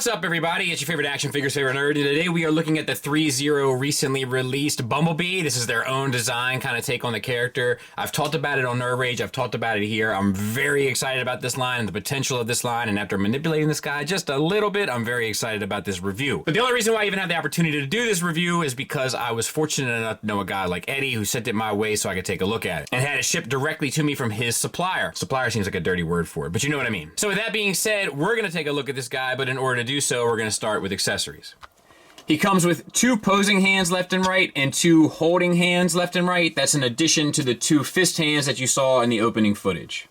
What's up, everybody? It's your favorite action figures, favorite nerd, and today we are looking at the ThreeZero recently released Bumblebee. This is their own design, kind of take on the character. I've talked about it on Nerd Rage. I've talked about it here. I'm very excited about this line and the potential of this line, and after manipulating this guy just a little bit, I'm very excited about this review. But the only reason why I even had the opportunity to do this review is because I was fortunate enough to know a guy like Eddie who sent it my way so I could take a look at it, and had it shipped directly to me from his supplier. Supplier seems like a dirty word for it, but you know what I mean. So with that being said, we're going to take a look at this guy, but in order to do so, we're going to start with accessories. He comes with 2 posing hands left and right and 2 holding hands left and right. That's in addition to the 2 fist hands that you saw in the opening footage.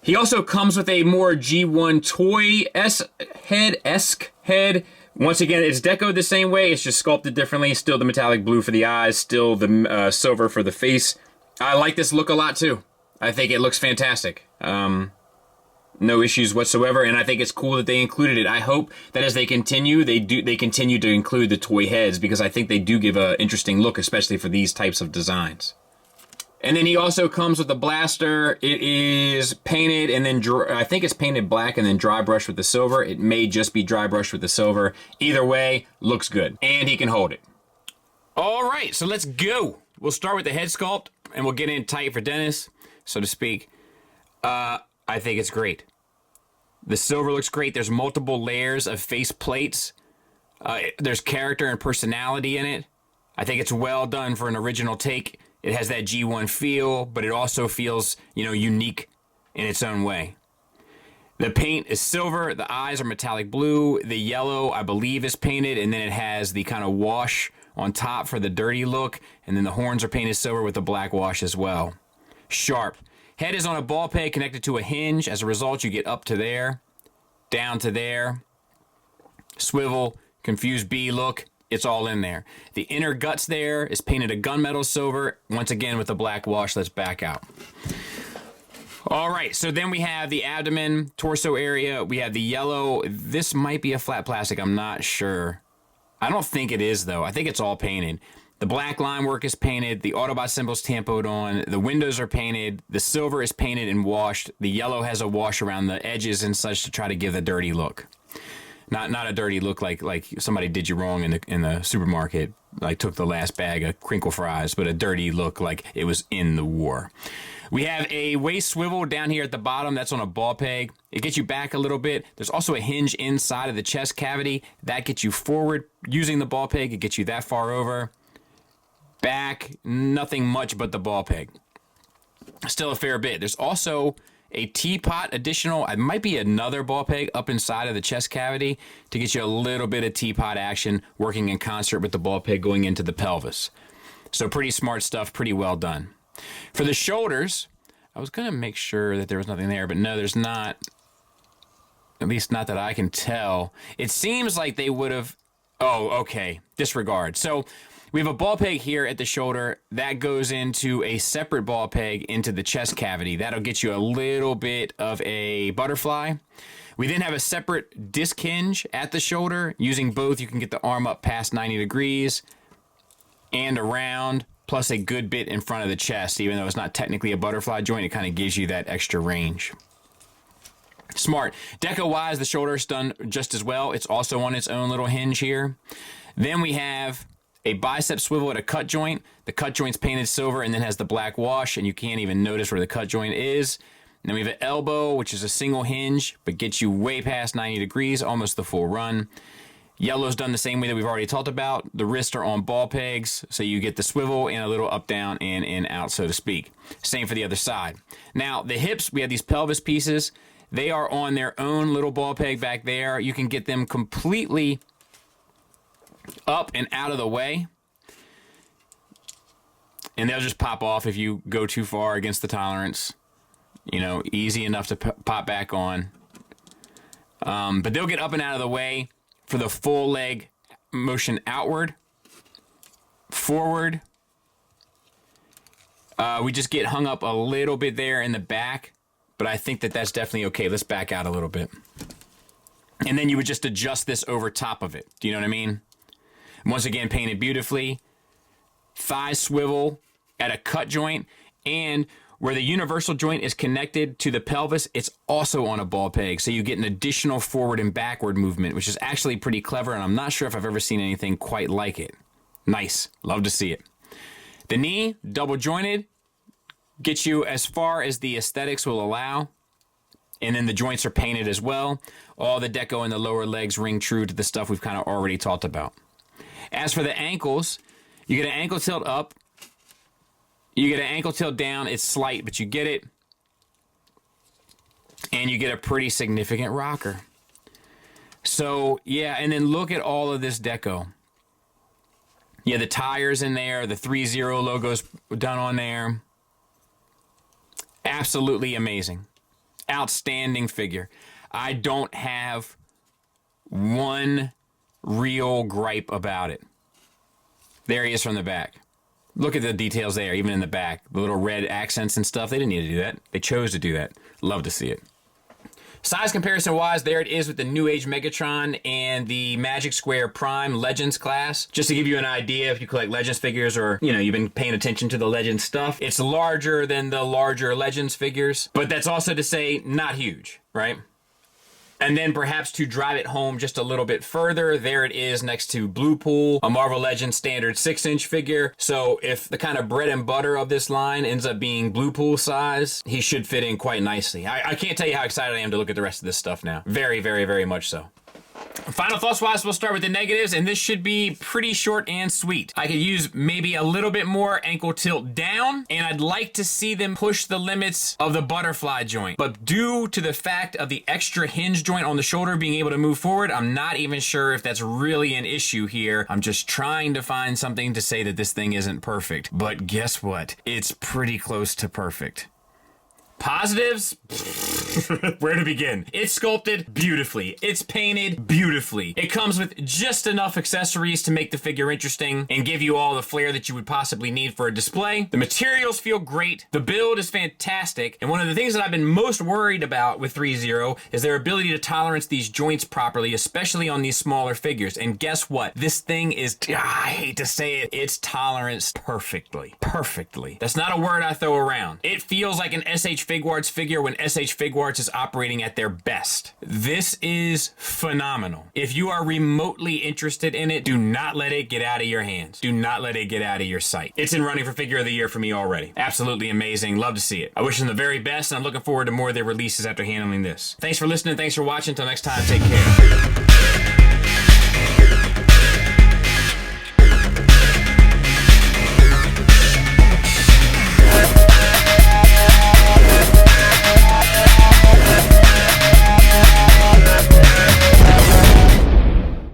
He also comes with a more G1 toy-esque head. Once again, it's decoed the same way, it's just sculpted differently. Still the metallic blue for the eyes, still the silver for the face. I like this look a lot too. I think it looks fantastic. No issues whatsoever, and I think it's cool that they included it. I hope that as they continue, they continue to include the toy heads, because I think they do give an interesting look, especially for these types of designs. And then he also comes with a blaster. It is painted, and then I think it's painted black and then dry brush with the silver. It may just be dry brush with the silver. Either way, looks good, and he can hold it. All right, so let's go. We'll start with the head sculpt, and we'll get in tight for Dennis, so to speak. I think it's great. The silver looks great. There's multiple layers of face plates. There's character and personality in it. I think it's well done for an original take. It has that G1 feel, but it also feels, unique in its own way. The paint is silver. The eyes are metallic blue. The yellow, I believe, is painted, and then it has the kind of wash on top for the dirty look, and then the horns are painted silver with the black wash as well. Sharp. Head is on a ball peg connected to a hinge. As a result, you get up to there, down to there. Swivel, confused bee look, it's all in there. The inner guts there is painted a gunmetal silver, once again with the black wash. Let's back out. All right, so then we have the abdomen, torso area. We have the yellow. This might be a flat plastic, I'm not sure. I don't think it is, though. I think it's all painted. The black line work is painted, the Autobot symbol's tampoed on, the windows are painted, the silver is painted and washed, the yellow has a wash around the edges and such to try to give a dirty look. Not a dirty look like somebody did you wrong in the supermarket, like took the last bag of crinkle fries, but a dirty look like it was in the war. We have a waist swivel down here at the bottom. That's on a ball peg. It gets you back a little bit. There's also a hinge inside of the chest cavity. That gets you forward using the ball peg. It gets you that far over. Back, nothing much but the ball peg. Still a fair bit. There's also a teapot additional. It might be another ball peg up inside of the chest cavity to get you a little bit of teapot action working in concert with the ball peg going into the pelvis. So pretty smart stuff, pretty well done. For the shoulders, I was going to make sure that there was nothing there, but no, there's not. At least not that I can tell. It seems like they would have... Oh, okay. Disregard. So we have a ball peg here at the shoulder. That goes into a separate ball peg into the chest cavity. That'll get you a little bit of a butterfly. We then have a separate disc hinge at the shoulder. Using both, you can get the arm up past 90 degrees and around, plus a good bit in front of the chest. Even though it's not technically a butterfly joint, it kind of gives you that extra range. Smart. Deco-wise, the shoulder is done just as well. It's also on its own little hinge here. Then we have a bicep swivel at a cut joint. The cut joint's painted silver and then has the black wash, and you can't even notice where the cut joint is. And then we have an elbow, which is a single hinge, but gets you way past 90 degrees, almost the full run. Yellow's done the same way that we've already talked about. The wrists are on ball pegs, so you get the swivel and a little up, down, and in, out, so to speak. Same for the other side. Now, the hips, we have these pelvis pieces. They are on their own little ball peg back there. You can get them completely up and out of the way, and they'll just pop off if you go too far against the tolerance. Easy enough to pop back on. But they'll get up and out of the way for the full leg motion outward, forward. We just get hung up a little bit there in the back, but I think that that's definitely okay. Let's back out a little bit. And then you would just adjust this over top of it. Do you know what I mean? Once again, painted beautifully. Thigh swivel at a cut joint. And where the universal joint is connected to the pelvis, it's also on a ball peg. So you get an additional forward and backward movement, which is actually pretty clever, and I'm not sure if I've ever seen anything quite like it. Nice. Love to see it. The knee, double jointed, gets you as far as the aesthetics will allow. And then the joints are painted as well. All the deco in the lower legs ring true to the stuff we've kind of already talked about. As for the ankles, you get an ankle tilt up. You get an ankle tilt down. It's slight, but you get it. And you get a pretty significant rocker. So, yeah, and then look at all of this deco. Yeah, the tires in there, the ThreeZero logo's done on there. Absolutely amazing. Outstanding figure. I don't have one real gripe about it. There he is from the back. Look at the details there, even in the back. The little red accents and stuff. They didn't need to do that. They chose to do that. Love to see it. Size comparison wise, there it is with the New Age Megatron and the Magic Square Prime Legends class. Just to give you an idea, if you collect Legends figures or, you know, you've been paying attention to the Legends stuff, it's larger than the larger Legends figures, but that's also to say not huge, right? And then perhaps to drive it home just a little bit further, there it is next to Blue Pool, a Marvel Legends standard 6-inch figure. So if the kind of bread and butter of this line ends up being Blue Pool size, he should fit in quite nicely. I can't tell you how excited I am to look at the rest of this stuff now. Very, very, very much so. Final thoughts wise, we'll start with the negatives, and this should be pretty short and sweet. I could use maybe a little bit more ankle tilt down, and I'd like to see them push the limits of the butterfly joint. But due to the fact of the extra hinge joint on the shoulder being able to move forward, I'm not even sure if that's really an issue here. I'm just trying to find something to say that this thing isn't perfect. But guess what? It's pretty close to perfect. Positives? Where to begin? It's sculpted beautifully. It's painted beautifully. It comes with just enough accessories to make the figure interesting and give you all the flair that you would possibly need for a display. The materials feel great. The build is fantastic. And one of the things that I've been most worried about with ThreeZero is their ability to tolerance these joints properly, especially on these smaller figures. And guess what? This thing is, I hate to say it, it's toleranced perfectly. Perfectly. That's not a word I throw around. It feels like an SH Figuarts figure when SH Figuarts is operating at their best. This is phenomenal. If you are remotely interested in it, do not let it get out of your hands. Do not let it get out of your sight. It's in running for Figure of the Year for me already. Absolutely amazing. Love to see it. I wish them the very best, and I'm looking forward to more of their releases after handling this. Thanks for listening. Thanks for watching. Until next time, take care.